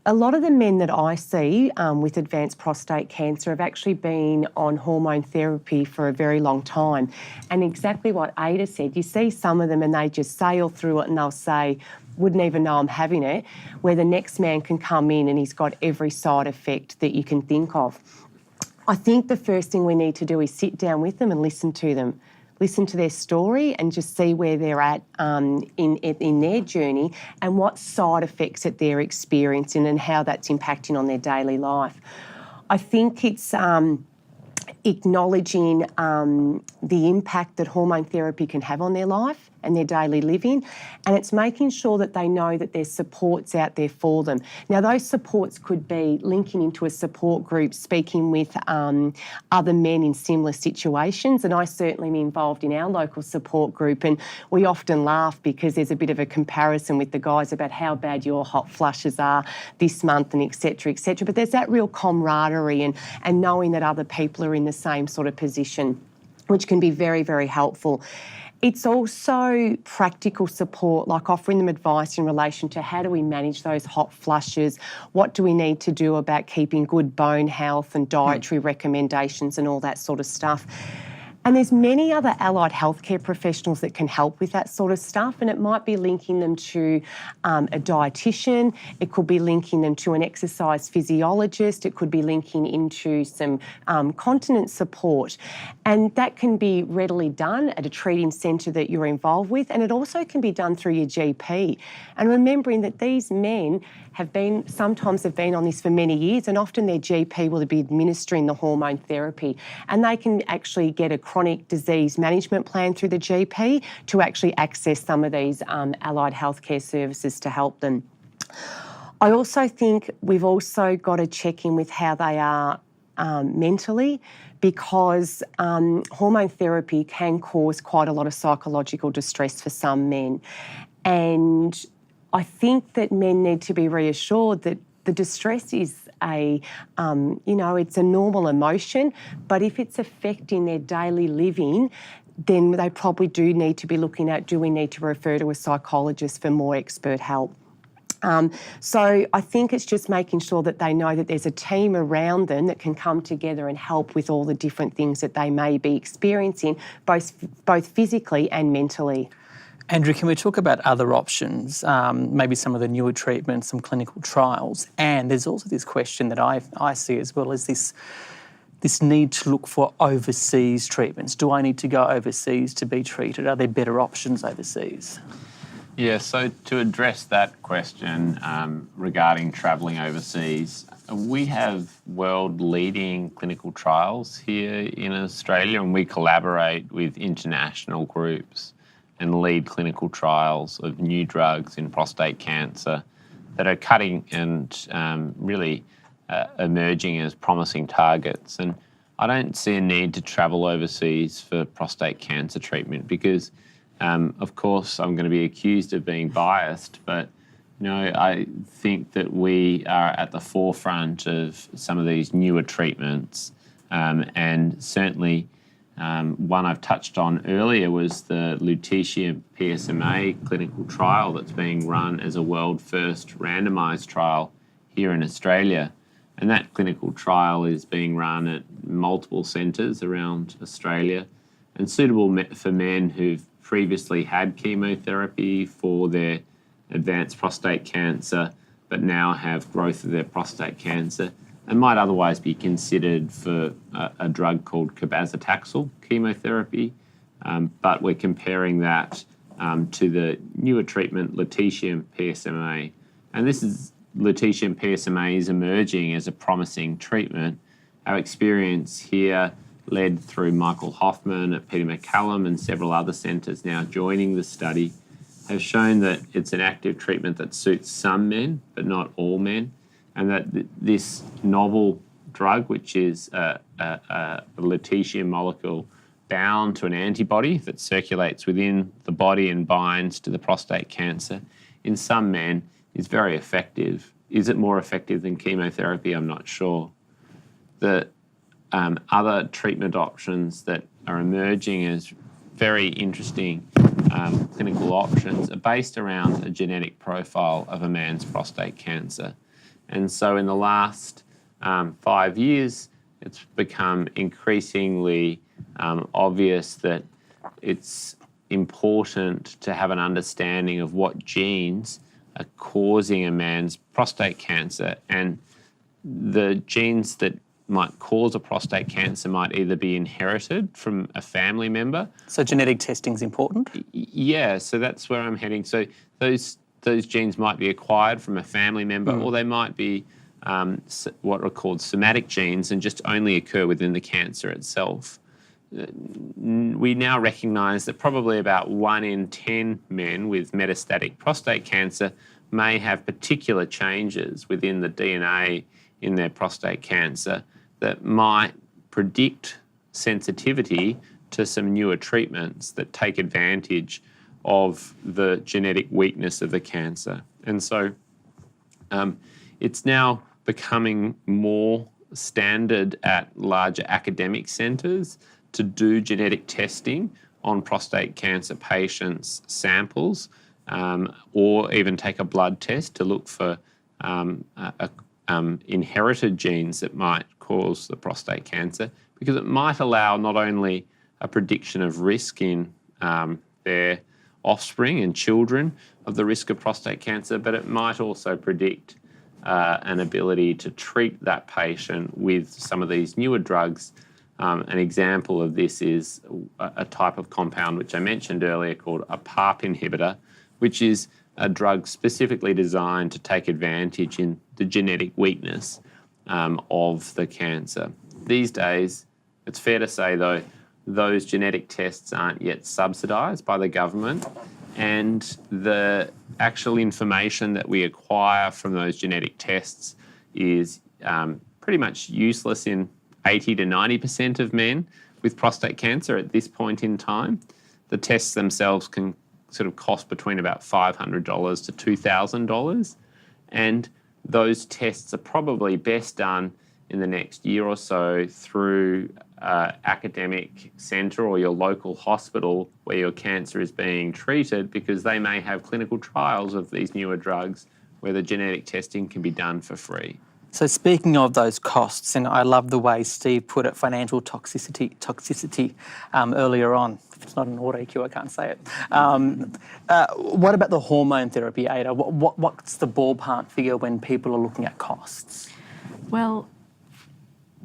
a lot of the men that I see with advanced prostate cancer have actually been on hormone therapy for a very long time. And exactly what Ada said, you see some of them and they just sail through it and they'll say, wouldn't even know I'm having it, where the next man can come in and he's got every side effect that you can think of. I think the first thing we need to do is sit down with them and listen to them, listen to their story and just see where they're at in their journey and what side effects that they're experiencing and how that's impacting on their daily life. I think it's acknowledging the impact that hormone therapy can have on their life and their daily living, and it's making sure that they know that there's supports out there for them. Now, those supports could be linking into a support group, speaking with other men in similar situations, and I certainly am involved in our local support group, and we often laugh because there's a bit of a comparison with the guys about how bad your hot flushes are this month and et cetera, but there's that real camaraderie and knowing that other people are in the same sort of position, which can be very, very helpful. It's also practical support, like offering them advice in relation to how do we manage those hot flushes, what do we need to do about keeping good bone health and dietary recommendations and all that sort of stuff. And there's many other allied healthcare professionals that can help with that sort of stuff, and it might be linking them to a dietitian, it could be linking them to an exercise physiologist, it could be linking into some continence support. And that can be readily done at a treating centre that you're involved with, and it also can be done through your GP. And remembering that these men sometimes have been on this for many years, and often their GP will be administering the hormone therapy, and they can actually get a chronic disease management plan through the GP to actually access some of these allied healthcare services to help them. I also think we've also got to check in with how they are mentally, because hormone therapy can cause quite a lot of psychological distress for some men. And I think that men need to be reassured that the distress is it's a normal emotion, but if it's affecting their daily living, then they probably do need to be looking at, do we need to refer to a psychologist for more expert help? So I think it's just making sure that they know that there's a team around them that can come together and help with all the different things that they may be experiencing, both physically and mentally. Andrew, can we talk about other options, maybe some of the newer treatments, some clinical trials? And there's also this question that I see as well, is this need to look for overseas treatments. Do I need to go overseas to be treated? Are there better options overseas? Yeah, so to address that question regarding travelling overseas, we have world-leading clinical trials here in Australia, and we collaborate with international groups and lead clinical trials of new drugs in prostate cancer that are cutting and really emerging as promising targets. And I don't see a need to travel overseas for prostate cancer treatment because, of course, I'm going to be accused of being biased, but I think that we are at the forefront of some of these newer treatments, and certainly one I've touched on earlier was the lutetium PSMA clinical trial that's being run as a world first randomised trial here in Australia. And that clinical trial is being run at multiple centres around Australia and suitable for men who've previously had chemotherapy for their advanced prostate cancer but now have growth of their prostate cancer and might otherwise be considered for a drug called cabazitaxel chemotherapy, but we're comparing that to the newer treatment, lutetium PSMA. And lutetium PSMA is emerging as a promising treatment. Our experience here, led through Michael Hoffman at Peter MacCallum and several other centres now joining the study, have shown that it's an active treatment that suits some men, but not all men, and that this novel drug, which is a lutetium molecule bound to an antibody that circulates within the body and binds to the prostate cancer, in some men is very effective. Is it more effective than chemotherapy? I'm not sure. The other treatment options that are emerging as very interesting clinical options are based around a genetic profile of a man's prostate cancer. And so in the last 5 years, it's become increasingly obvious that it's important to have an understanding of what genes are causing a man's prostate cancer. And the genes that might cause a prostate cancer might either be inherited from a family member. So genetic testing is important? Yeah, so that's where I'm heading. So those genes might be acquired from a family member, or they might be what are called somatic genes and just only occur within the cancer itself. We now recognise that probably about 1 in 10 men with metastatic prostate cancer may have particular changes within the DNA in their prostate cancer that might predict sensitivity to some newer treatments that take advantage of the genetic weakness of the cancer. And so it's now becoming more standard at larger academic centres to do genetic testing on prostate cancer patients' samples, or even take a blood test to look for inherited genes that might cause the prostate cancer, because it might allow not only a prediction of risk in their offspring and children of the risk of prostate cancer, but it might also predict an ability to treat that patient with some of these newer drugs. An example of this is a type of compound which I mentioned earlier called a PARP inhibitor, which is a drug specifically designed to take advantage in the genetic weakness of the cancer. These days, it's fair to say though, those genetic tests aren't yet subsidised by the government, and the actual information that we acquire from those genetic tests is pretty much useless in 80 to 90% of men with prostate cancer at this point in time. The tests themselves can sort of cost between about $500 to $2,000, and those tests are probably best done in the next year or so through academic centre or your local hospital where your cancer is being treated, because they may have clinical trials of these newer drugs where the genetic testing can be done for free. So speaking of those costs, and I love the way Steve put it, financial toxicity earlier on. If it's not an auto cue, I can't say it. What about the hormone therapy, Ada? What's the ballpark figure when people are looking at costs? Well,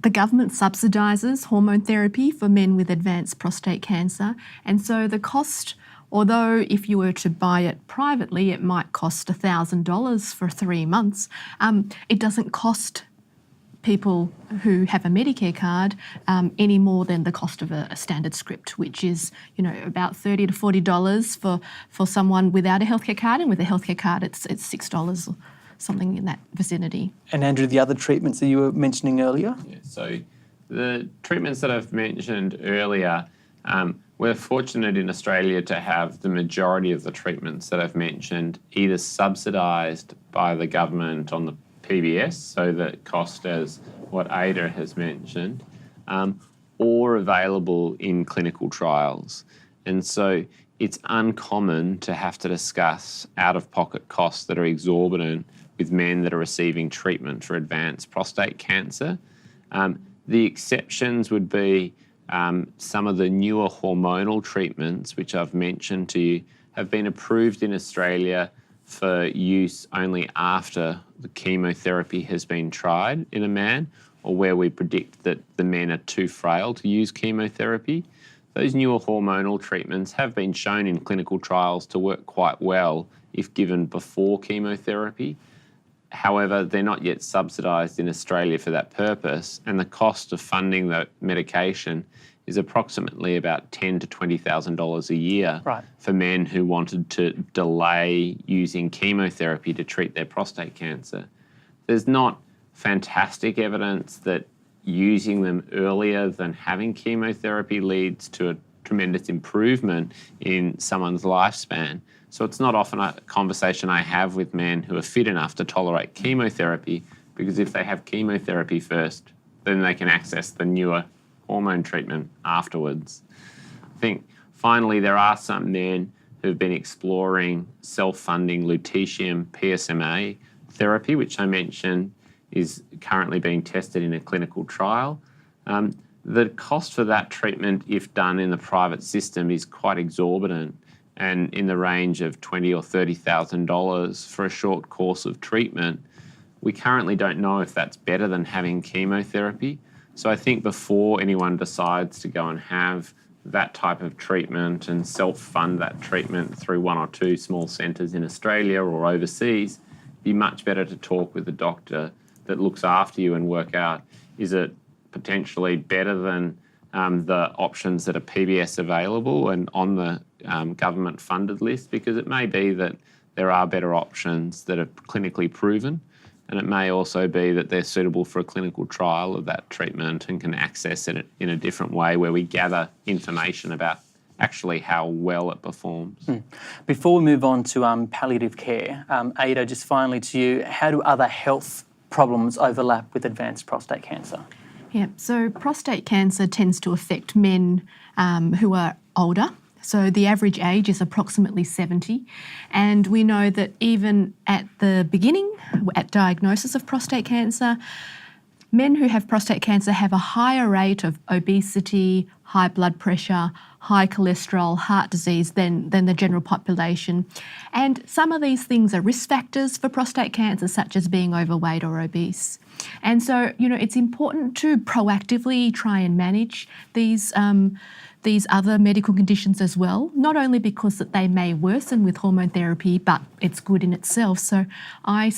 the government subsidises hormone therapy for men with advanced prostate cancer, and so the cost, although if you were to buy it privately, it might cost $1,000 for 3 months, it doesn't cost people who have a Medicare card any more than the cost of a standard script, which is, about $30 to $40 for someone without a healthcare card, and with a healthcare card, it's $6 or something in that vicinity. And Andrew, the other treatments that you were mentioning earlier? Yeah, so the treatments that I've mentioned earlier, we're fortunate in Australia to have the majority of the treatments that I've mentioned either subsidised by the government on the PBS, so that cost as what Ada has mentioned, or available in clinical trials. And so it's uncommon to have to discuss out-of-pocket costs that are exorbitant with men that are receiving treatment for advanced prostate cancer. The exceptions would be some of the newer hormonal treatments, which I've mentioned to you, have been approved in Australia for use only after the chemotherapy has been tried in a man, or where we predict that the men are too frail to use chemotherapy. Those newer hormonal treatments have been shown in clinical trials to work quite well if given before chemotherapy. However, they're not yet subsidised in Australia for that purpose, and the cost of funding the medication is approximately about $10,000 to $20,000 a year for men who wanted to delay using chemotherapy to treat their prostate cancer. There's not fantastic evidence that using them earlier than having chemotherapy leads to a tremendous improvement in someone's lifespan. So it's not often a conversation I have with men who are fit enough to tolerate chemotherapy, because if they have chemotherapy first, then they can access the newer hormone treatment afterwards. I think finally there are some men who've been exploring self-funding lutetium PSMA therapy, which I mentioned is currently being tested in a clinical trial. The cost for that treatment, if done in the private system, is quite exorbitant, and in the range of $20,000 or $30,000 for a short course of treatment. We currently don't know if that's better than having chemotherapy. So I think before anyone decides to go and have that type of treatment and self-fund that treatment through 1 or 2 small centres in Australia or overseas, it'd be much better to talk with a doctor that looks after you and work out, is it potentially better than the options that are PBS available and on the government funded list, because it may be that there are better options that are clinically proven, and it may also be that they're suitable for a clinical trial of that treatment and can access it in a different way where we gather information about actually how well it performs. Before we move on to palliative care, Ada, just finally to you, how do other health problems overlap with advanced prostate cancer? Yeah, so prostate cancer tends to affect men who are older. So the average age is approximately 70. And we know that even at the beginning, at diagnosis of prostate cancer, men who have prostate cancer have a higher rate of obesity, high blood pressure, high cholesterol, heart disease than the general population. And some of these things are risk factors for prostate cancer, such as being overweight or obese. And so, it's important to proactively try and manage these other medical conditions as well, not only because that they may worsen with hormone therapy, but it's good in itself. So I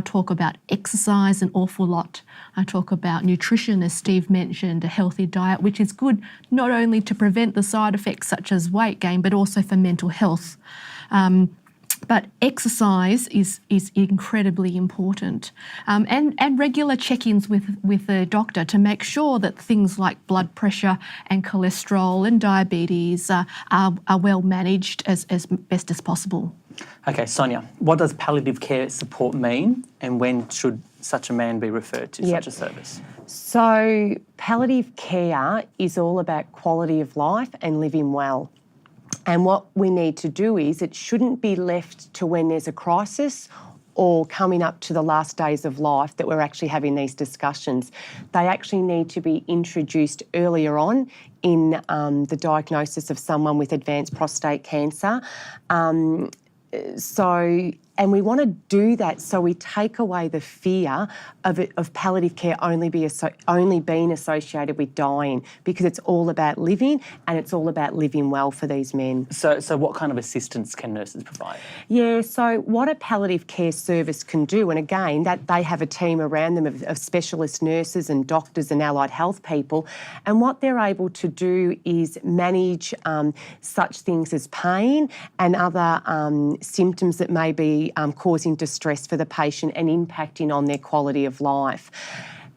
talk about exercise an awful lot. I talk about nutrition, as Steve mentioned, a healthy diet, which is good not only to prevent the side effects such as weight gain, but also for mental health. But exercise is incredibly important, and regular check-ins with a doctor to make sure that things like blood pressure and cholesterol and diabetes are well managed as best as possible. Okay, Sonia, what does palliative care support mean, and when should such a man be referred to such a service? So palliative care is all about quality of life and living well. And what we need to do is it shouldn't be left to when there's a crisis or coming up to the last days of life that we're actually having these discussions. They actually need to be introduced earlier on in the diagnosis of someone with advanced prostate cancer. And we want to do that so we take away the fear of palliative care only being associated with dying, because it's all about living and it's all about living well for these men. So what kind of assistance can nurses provide? Yeah, so what a palliative care service can do, and again, that they have a team around them of specialist nurses and doctors and allied health people, and what they're able to do is manage such things as pain and other symptoms that may be causing distress for the patient and impacting on their quality of life.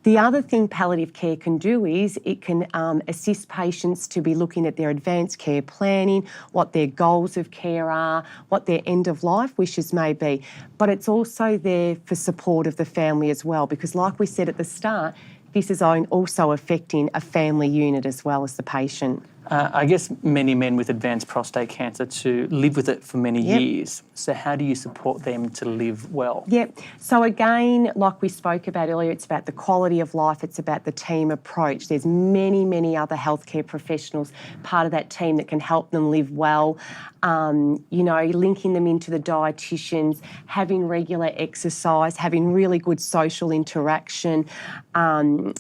The other thing palliative care can do is it can assist patients to be looking at their advanced care planning, what their goals of care are, what their end-of-life wishes may be. But it's also there for support of the family as well, because like we said at the start, this is also affecting a family unit as well as the patient. I guess many men with advanced prostate cancer to live with it for many years. So how do you support them to live well? Yep. So again, like we spoke about earlier, it's about the quality of life. It's about the team approach. There's many, many other healthcare professionals part of that team that can help them live well. Linking them into the dietitians, having regular exercise, having really good social interaction, and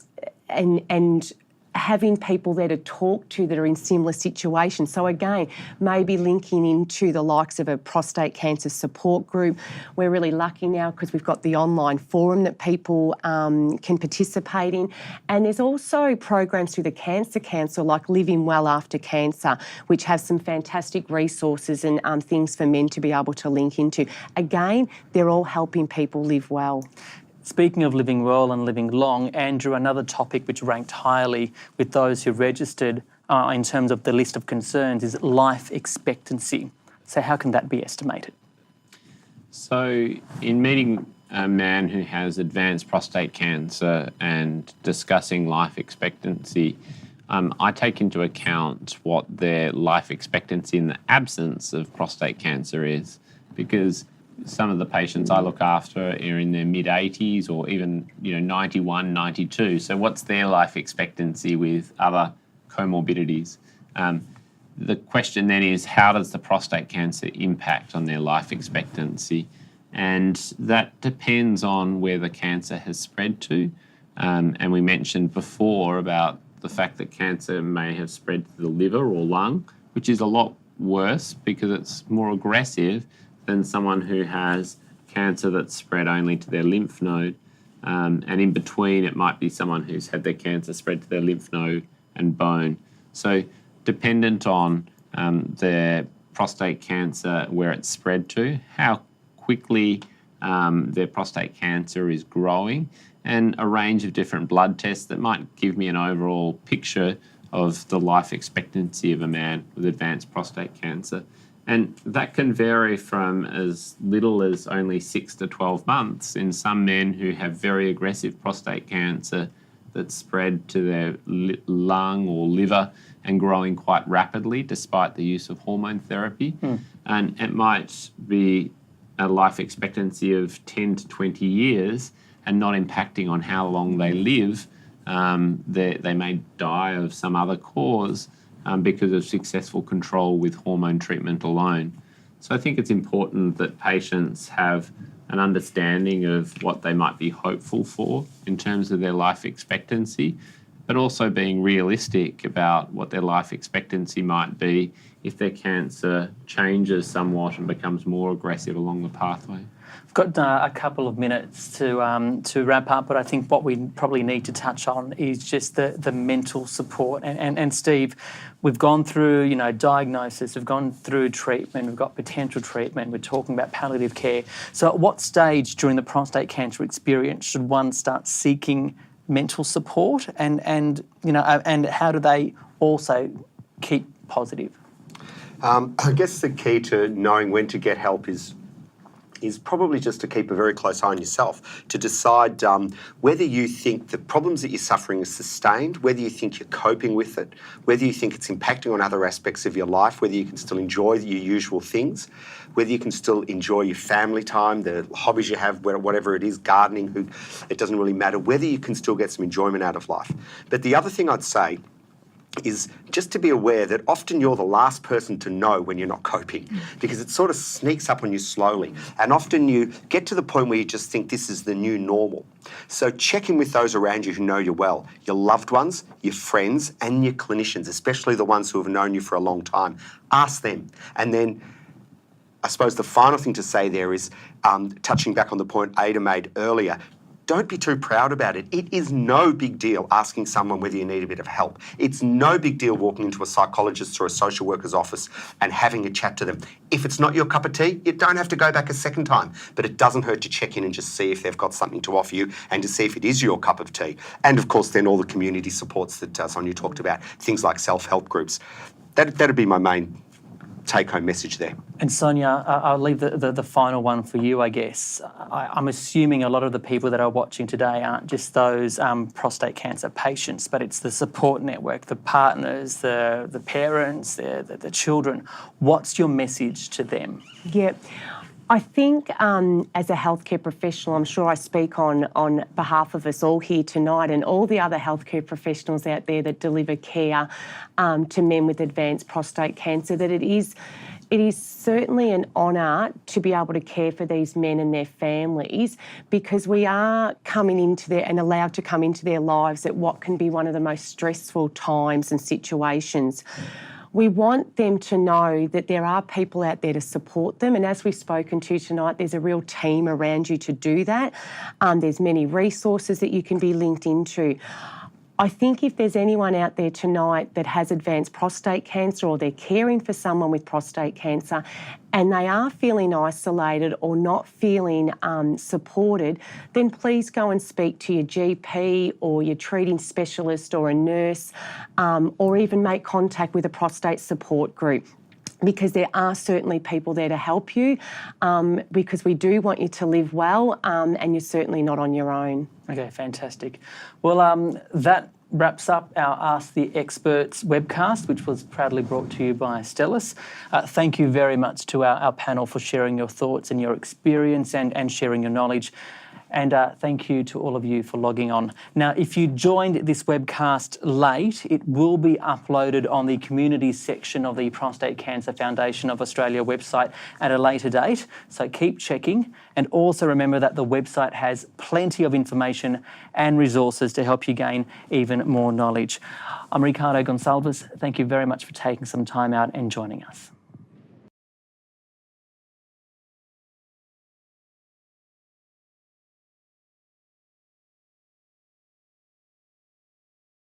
having people there to talk to that are in similar situations. So again, maybe linking into the likes of a prostate cancer support group. We're really lucky now because we've got the online forum that people can participate in. And there's also programs through the Cancer Council like Living Well After Cancer, which have some fantastic resources and things for men to be able to link into. Again, they're all helping people live well. Speaking of living well and living long, Andrew, another topic which ranked highly with those who registered in terms of the list of concerns is life expectancy. So how can that be estimated? So in meeting a man who has advanced prostate cancer and discussing life expectancy, I take into account what their life expectancy in the absence of prostate cancer is, because some of the patients I look after are in their mid-80s or even 91, 92. So what's their life expectancy with other comorbidities? The question then is, how does the prostate cancer impact on their life expectancy? And that depends on where the cancer has spread to. And we mentioned before about the fact that cancer may have spread to the liver or lung, which is a lot worse because it's more aggressive than someone who has cancer that's spread only to their lymph node. And in between, it might be someone who's had their cancer spread to their lymph node and bone. So dependent on their prostate cancer, where it's spread to, how quickly their prostate cancer is growing, and a range of different blood tests that might give me an overall picture of the life expectancy of a man with advanced prostate cancer. And that can vary from as little as only 6 to 12 months in some men who have very aggressive prostate cancer that's spread to their lung or liver and growing quite rapidly despite the use of hormone therapy. And it might be a life expectancy of 10 to 20 years, and not impacting on how long they live, they may die of some other cause because of successful control with hormone treatment alone. So I think it's important that patients have an understanding of what they might be hopeful for in terms of their life expectancy, but also being realistic about what their life expectancy might be if their cancer changes somewhat and becomes more aggressive along the pathway. We've got a couple of minutes to wrap up, but I think what we probably need to touch on is just the mental support. And Steve, we've gone through, diagnosis, we've gone through treatment, we've got potential treatment, we're talking about palliative care. So at what stage during the prostate cancer experience should one start seeking mental support, and how do they also keep positive? I guess the key to knowing when to get help is probably just to keep a very close eye on yourself, to decide whether you think the problems that you're suffering are sustained, whether you think you're coping with it, whether you think it's impacting on other aspects of your life, whether you can still enjoy your usual things, whether you can still enjoy your family time, the hobbies you have, whatever it is, gardening, it doesn't really matter, whether you can still get some enjoyment out of life. But the other thing I'd say is just to be aware that often you're the last person to know when you're not coping, because it sort of sneaks up on you slowly. And often you get to the point where you just think this is the new normal. So check in with those around you who know you well, your loved ones, your friends, and your clinicians, especially the ones who have known you for a long time. Ask them. And then I suppose the final thing to say there is, touching back on the point Ada made earlier, don't be too proud about it. It is no big deal asking someone whether you need a bit of help. It's no big deal walking into a psychologist or a social worker's office and having a chat to them. If it's not your cup of tea, you don't have to go back a second time, but it doesn't hurt to check in and just see if they've got something to offer you and to see if it is your cup of tea. And of course, then all the community supports that Sonia talked about, things like self-help groups. That'd be my main take-home message there. And Sonia, I'll leave the final one for you, I guess. I'm assuming a lot of the people that are watching today aren't just those prostate cancer patients, but it's the support network, the partners, the parents, the children. What's your message to them? Yeah. I think as a healthcare professional, I'm sure I speak on behalf of us all here tonight and all the other healthcare professionals out there that deliver care to men with advanced prostate cancer, that it is certainly an honour to be able to care for these men and their families, because we are coming into their and allowed to come into their lives at what can be one of the most stressful times and situations. We want them to know that there are people out there to support them, and as we've spoken to tonight, there's a real team around you to do that. There's many resources that you can be linked into. I think if there's anyone out there tonight that has advanced prostate cancer, or they're caring for someone with prostate cancer and they are feeling isolated or not feeling supported, then please go and speak to your GP or your treating specialist or a nurse, or even make contact with a prostate support group, because there are certainly people there to help you, because we do want you to live well, and you're certainly not on your own. Okay, fantastic. Well, that wraps up our Ask the Experts webcast, which was proudly brought to you by Stellis. Thank you very much to our panel for sharing your thoughts and your experience and sharing your knowledge. And thank you to all of you for logging on. Now, if you joined this webcast late, it will be uploaded on the community section of the Prostate Cancer Foundation of Australia website at a later date. So keep checking. And also remember that the website has plenty of information and resources to help you gain even more knowledge. I'm Ricardo Goncalves. Thank you very much for taking some time out and joining us.